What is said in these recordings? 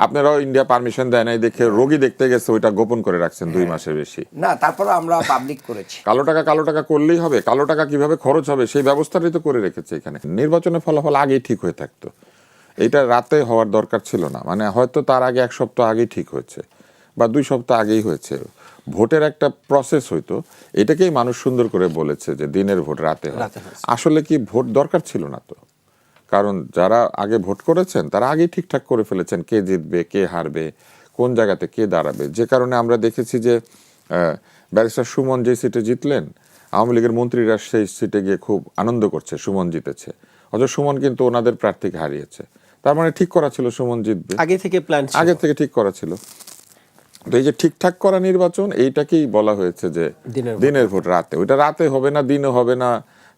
আপনারাও India permission দেয় নাই দেখে রোগী দেখতে গেছে, ওইটা গোপন করে রাখছেন 2 মাসের বেশি। না, তারপর আমরা পাবলিক করেছি। কালো টাকা করলেই হবে? কালো টাকা কিভাবে খরচ হবে সেই ব্যবস্থাটাই তো করে রেখেছে এখানে। নির্বাচনের ফলাফল আগেই ঠিক হয়ে থাকতো, এটা রাতে হওয়ার দরকার ছিল না। মানে হয়তো তার আগে 1 সপ্তাহ আগেই ঠিক হয়েছে বা 2 সপ্তাহ আগেই হয়েছে। ভোটের একটা প্রসেস হইতো, এটাকেই মানুষ সুন্দর করে বলেছে যে দিনের ভোট রাতে হয়। আসলে কি ভোট দরকার ছিল না তো, কারণ যারা আগে ভোট করেছেন তারা আগেই ঠিকঠাক করে ফেলেছেন কে জিতবে, কে হারবে, কোন জায়গাতে কে দাঁড়াবে। যে কারণে আমরা দেখেছি যে ব্যারিস্টার সুমন যে সিটে জিতলেন, আওয়ামী লীগের মন্ত্রীরা সেই সিটে গিয়ে খুব আনন্দ করছে সুমন জিতেছে, অথচ সুমন কিন্তু ওনাদের প্রার্থীকে হারিয়েছে। তার মানে ঠিক করা ছিল সুমন জিতবে, আগে থেকে প্ল্যান, আগে থেকে ঠিক করা ছিল। তো এই যে ঠিকঠাক করা নির্বাচন, এইটাকেই বলা হয়েছে যে দিনের ভোট রাতে। ওইটা রাতে হবে না, দিনে হবে না,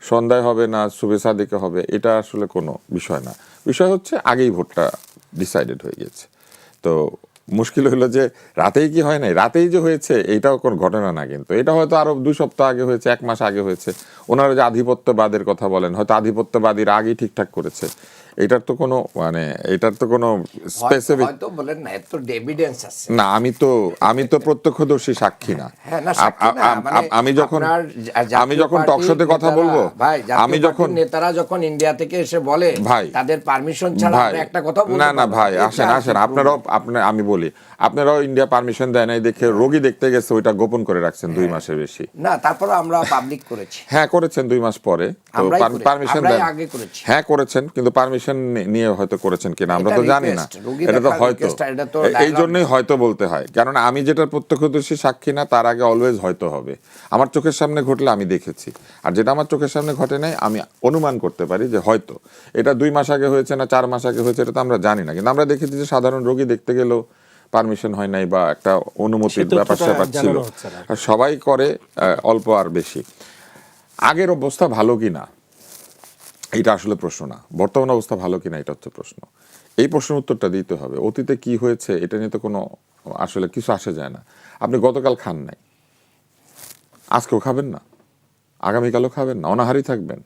সন্ধ্যায় হবে না, শুভে সাদিকে হবে, এটা আসলে কোনো বিষয় না। বিষয় হচ্ছে আগেই ভোটটা ডিসাইডেড হয়ে গেছে। তো মুশকিল হলো যে রাতেই কি হয় নাই, রাতেই যে হয়েছে এইটাও কোনো ঘটনা না, কিন্তু এটা হয়তো আরো 2 সপ্তাহ আগে হয়েছে, 1 মাস আগে হয়েছে। ওনারা যে আধিপত্যবাদের কথা বলেন, হয়তো আধিপত্যবাদীরা আগেই ঠিকঠাক করেছে। এটার তো কোনো স্পেসিফিক হয়তো বলেন না, এত এভিডেন্স আছে না। আমি তো প্রত্যক্ষদর্শী সাক্ষী না। আমি যখন টকশোতে কথা বলবো, ভাই, আমি যখন নেতারা যখন ইন্ডিয়া থেকে এসে বলে ভাই তাদের পারমিশন ছাড়া আমরা একটা কথা বলতে না পারবো ভাই, আসেন আমি বলি, আপনারাও ইন্ডিয়া পারমিশন দেয় নাই দেখে রোগী দেখতে গেছে, ওইটা গোপন করে রাখছেন 2 মাসের বেশি। না, তারপর আমরা পাবলিক করেছি। হ্যাঁ করেছেন 2 মাস পরে, তো পারমিশন দেন। হ্যাঁ করেছেন, কিন্তু পারমিশন নিয়ে হয়তো করেছেন কিনা আমরা তো জানি না। এটা তো হয়তো, এই জন্যই হয়তো বলতে হয়, কারণ আমি যেটা প্রত্যক্ষদর্শী সাক্ষী না, তার আগে অলওয়েজ হয়তো হবে। আমার চোখের সামনে ঘটলে আমি দেখেছি, আর যেটা আমার চোখের সামনে ঘটে নাই আমি অনুমান করতে পারি যে হয়তো এটা 2 মাস আগে হয়েছে না 4 মাস আগে হয়েছে, এটা তো আমরা জানি না। কিন্তু আমরা দেখেছি যে সাধারণ রোগী দেখতে গেলেও পারমিশন হয় নাই, বা একটা অনুমতির ব্যাপার স্যাপার ছিল। সবাই করে অল্প আর বেশি। আগের অবস্থা ভালো কিনা এটা আসলে প্রশ্ন না, বর্তমান অবস্থা ভালো কিনা এটা হচ্ছে প্রশ্ন। এই প্রশ্নের উত্তরটা দিতে হবে। অতীতে কি হয়েছে এটা নিয়ে তো কোনো আসলে কিছু আসে যায় না। আপনি গতকাল খান নাই, আজকেও খাবেন না, আগামীকালও খাবেন না, অনাহারি থাকবেন?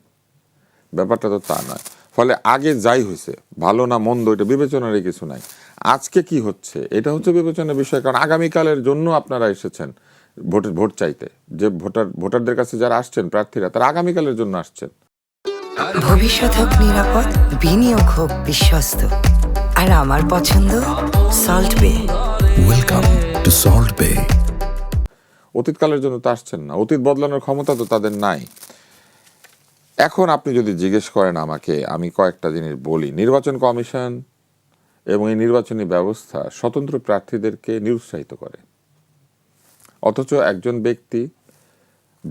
ব্যাপারটা তো তা নয়। ফলে আগে যাই হয়েছে, ভালো না মন্দ, এটা বিবেচনার কিছু নাই। আজকে কি হচ্ছে এটা হচ্ছে বিবেচনার বিষয়, কারণ আগামীকালের জন্য আপনারা এসেছেন ভোট চাইতে। যে ভোটারদের কাছে যারা আসছেন প্রার্থীরা, তারা আগামীকালের জন্য আসছেন। ভবিষ্যৎ হোক নিরাপদ, বিনিয়োগ হোক বিশ্বস্ত, আর আমার পছন্দ সল্ট বে। ওয়েলকাম টু সল্ট বে। অতীতকালের জন্য তো আসছেন না, অতীত বদলানোর ক্ষমতা তো তাদের নাই। এখন আপনি যদি জিজ্ঞেস করেন আমাকে, আমি কয়েকটা জিনিস বলি। নির্বাচন কমিশন এবং এই নির্বাচনী ব্যবস্থা স্বতন্ত্র প্রার্থীদেরকে নিরুৎসাহিত করে, অথচ একজন ব্যক্তি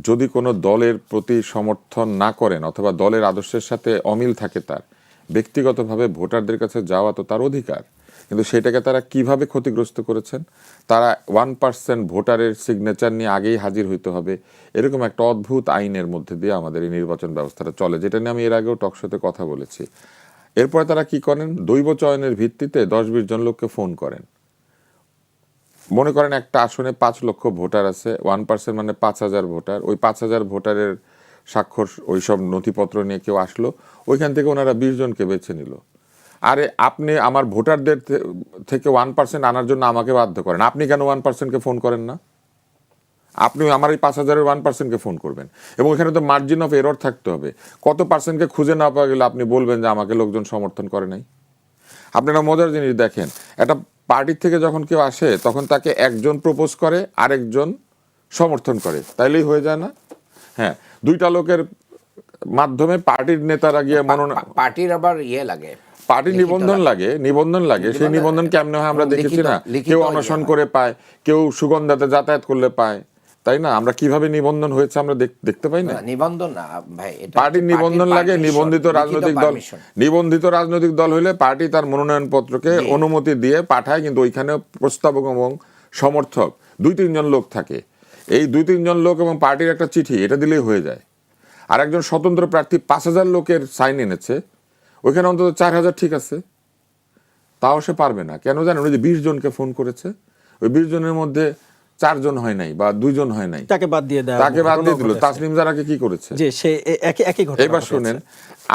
যদি কোনো দলের প্রতি সমর্থন না করেন অথবা দলের আদর্শের সাথে অমিল থাকে, তার ব্যক্তিগতভাবে ভোটারদের কাছে যাওয়া তো তার অধিকার। কিন্তু সেটাকে তারা কিভাবে ক্ষতিগ্রস্ত করেছেন, তারা 1% ভোটারের সিগনেচার নিয়ে আগেই হাজির হইতে হবে, এরকম একটা অদ্ভুত আইনের মধ্যে দিয়ে আমাদের এই নির্বাচন ব্যবস্থাটা চলে, যেটা নিয়ে আমি এর আগেও টকশোতে কথা বলেছি। এরপরে তারা কি করেন, দৈব চয়নের ভিত্তিতে 10-20 জন লোককে ফোন করেন। মনে করেন একটা আসনে 5 লক্ষ ভোটার আছে, 1% মানে 5,000 ভোটার। ওই 5,000 ভোটারের স্বাক্ষর ওইসব নথিপত্র নিয়ে কেউ আসলো, ওইখান থেকে ওনারা 20 জনকে বেছে নিল। আরে আপনি আমার ভোটারদের থেকে 1% আনার জন্য আমাকে বাধ্য করেন, আপনি কেন 1%কে ফোন করেন না? আপনি আমার এই 5,000-এর 1%কে ফোন করবেন, এবং এখানে তো মার্জিন অফ এরর থাকতে হবে। কত পার্সেন্টকে খুঁজে না পাওয়া গেলে আপনি বলবেন যে আমাকে লোকজন সমর্থন করে নাই? আপনারা মজার জিনিস দেখেন, একটা পার্টির থেকে যখন কেউ আসে তখন তাকে একজন প্রপোজ করে, আরেকজন সমর্থন করে, তাইলেই হয়ে যায় না? হ্যাঁ, 2টা লোকের মাধ্যমে পার্টির নেতারা গিয়ে পার্টির আবার লাগে, পার্টি নিবন্ধন লাগে। সেই নিবন্ধন কেমনে হয় আমরা দেখেছি না? কেউ অনশন করে পায়, কেউ সুগন্ধাতে যাতায়াত করলে পায়, তাই না? আমরা কিভাবে নিবন্ধন হয়েছে আমরা দেখতে পাই না? নিবন্ধন না ভাই, পার্টির নিবন্ধন লাগে। নিবন্ধিত রাজনৈতিক দল হলে পার্টি তার মনোনয়ন পত্রকে অনুমতি দিয়ে পাঠায়, কিন্তু ওইখানে প্রস্তাবক এবং সমর্থক 2-3 জন লোক থাকে। এই 2-3 জন লোক এবং পার্টির একটা চিঠি, এটা দিলেই হয়ে যায়। আর একজন স্বতন্ত্র প্রার্থী 5,000 লোকের সাইন এনেছে, ওইখানে অন্তত 4,000 ঠিক আছে, তাও সে পারবে না। কেন জানেন? ওই যে 20 জনকে ফোন করেছে, ওই 20 জনের মধ্যে 4 জন হয় নাই বা 2 জন হয় নাই, তাকে বাদ দিয়ে দেয়, তাকে বাদ দিয়ে দিল। তাসনিম জারাকে কি করেছে? যে সে একই ঘটনা এবার ঘটেছে। শুনেন,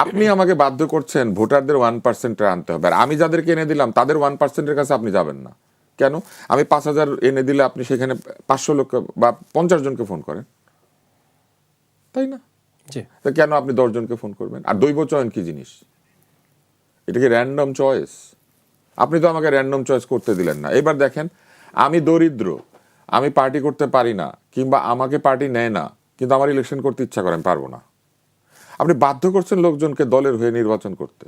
আপনি আমাকে বাধ্য করছেন ভোটারদের 1% আনতে হবে, আর আমি যাদেরকে এনে দিলাম তাদের 1%-এর কাছে আপনি যাবেন না কেন? আমি 5,000 এনে দিলে আপনি সেখানে 500 লোক বা 50 জনকে ফোন করেন, তাই না? জি। তা কেন আপনি 10 জনকে ফোন করবেন? আর দৈব চয়ন কি জিনিস? এটা কি র্যান্ডম চয়েস? আপনি তো আমাকে র্যান্ডম চয়েস করতে দিলেন না। এবার দেখেন, আমি দরিদ্র, আমি পার্টি করতে পারি না, কিংবা আমাকে পার্টি নেয় না, কিন্তু আমার ইলেকশন করতে ইচ্ছা করে, আমি পারবো না। আপনি বাধ্য করছেন লোকজনকে দলের হয়ে নির্বাচন করতে।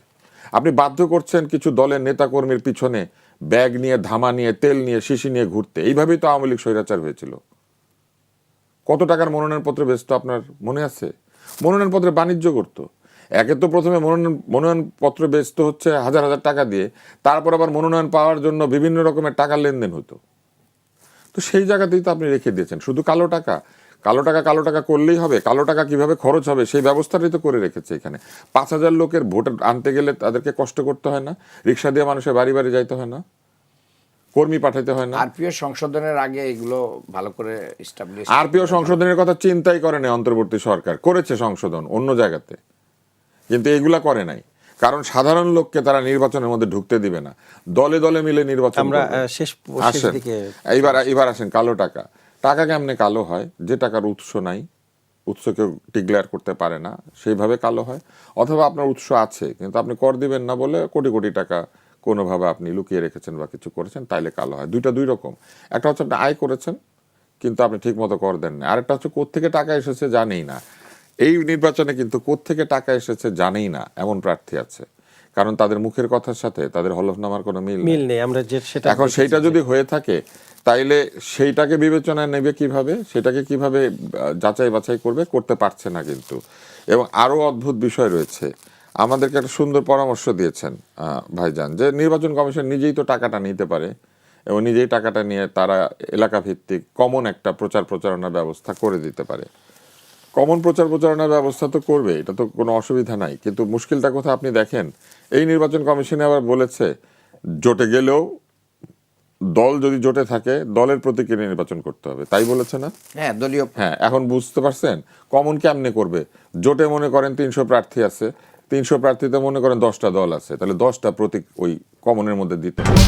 আপনি বাধ্য করছেন কিছু দলের নেতাকর্মীর পিছনে ব্যাগ নিয়ে, ধামা নিয়ে, তেল নিয়ে, শিশি নিয়ে ঘুরতে। এইভাবেই তো আওয়ামী লীগ স্বৈরাচার হয়েছিল। কত টাকার মনোনয়নপত্র বেচতো আপনার মনে আছে? মনোনয়নপত্রে বাণিজ্য করতো। একে তো প্রথমে মনোনয়নপত্র বেচতে হচ্ছে হাজার হাজার টাকা দিয়ে, তারপর আবার মনোনয়ন পাওয়ার জন্য বিভিন্ন রকমের টাকার লেনদেন হতো। তো সেই জায়গাতেই তো আপনি রেখে দিয়েছেন শুধু কালো টাকা। কালো টাকা করলেই হবে? কালো টাকা কিভাবে খরচ হবে সেই ব্যবস্থাটাই তো করে রেখেছে এখানে। 5,000 লোকের ভোট আনতে গেলে তাদেরকে কষ্ট করতে হয় না? রিক্সা দিয়ে মানুষের বাড়ি বাড়ি যাইতে হয় না? কর্মী পাঠাতে হয় না? আরপিও সংশোধনের আগে এগুলো ভালো করে এস্টাবলিশ। আরপিও সংশোধনের কথা চিন্তাই করে নাই অন্তর্বর্তী সরকার। করেছে সংশোধন অন্য জায়গাতে, কিন্তু এগুলা করে নাই। কারণ সাধারণ লোককে তারা নির্বাচনের মধ্যে ঢুকতে দিবে না, দলে দলে মিলে নির্বাচন আমরা করবে। শেষ আসেন দিকে এবার আসেন কালো টাকা। টাকা কেমনে কালো হয়? যে টাকার উৎস নাই, উৎস কেউ ডিক্লেয়ার করতে পারে না, সেইভাবে কালো হয়। অথবা আপনার উৎস আছে কিন্তু আপনি কর দিবেন না বলে কোটি কোটি টাকা কোনোভাবে আপনি লুকিয়ে রেখেছেন বা কিছু করেছেন, তাইলে কালো হয়। দুই রকম। একটা হচ্ছে আপনি আয় করেছেন কিন্তু আপনি ঠিক মতো কর দেন না, আরেকটা হচ্ছে কোত্থেকে টাকা এসেছে জানেই না। এই নির্বাচনে কিন্তু কোত্থেকে টাকা এসেছে জানেই না এমন প্রার্থী আছে, কারণ তাদের মুখের কথার সাথে তাদের হলফনামার কোনো মিল নেই। আমরা সেটা এখন সেইটা যদি হয়ে থাকে তাইলে সেইটাকে বিবেচনায় নেবে কিভাবে, সেটাকে কিভাবে যাচাই বাছাই করবে? করতে পারছে না কিন্তু। এবং আরো অদ্ভুত বিষয় রয়েছে। আমাদেরকে একটা সুন্দর পরামর্শ দিয়েছেন ভাইজান, যে নির্বাচন কমিশন নিজেই তো টাকাটা নিতে পারে এবং নিজেই টাকাটা নিয়ে তারা এলাকা ভিত্তিক কমন একটা প্রচারণার ব্যবস্থা করে দিতে পারে। কমন প্রচারণার ব্যবস্থা তো করবে, এটা তো কোনো অসুবিধা নাই। কিন্তু মুশকিলটা কোথায় আপনি দেখেন, এই নির্বাচন কমিশনে আবার বলেছে জোটে গেলেও দল যদি জোটে থাকে দলের প্রতীকে নির্বাচন করতে হবে, তাই বলেছে না? হ্যাঁ, দলীয়। হ্যাঁ, এখন বুঝতে পারছেন কমন কেমনে করবে? জোটে মনে করেন 300 প্রার্থী আছে, 300 প্রার্থীতে মনে করেন 10টা দল আছে, তাহলে 10টা প্রতীক ওই কমনের মধ্যে দিতে হবে।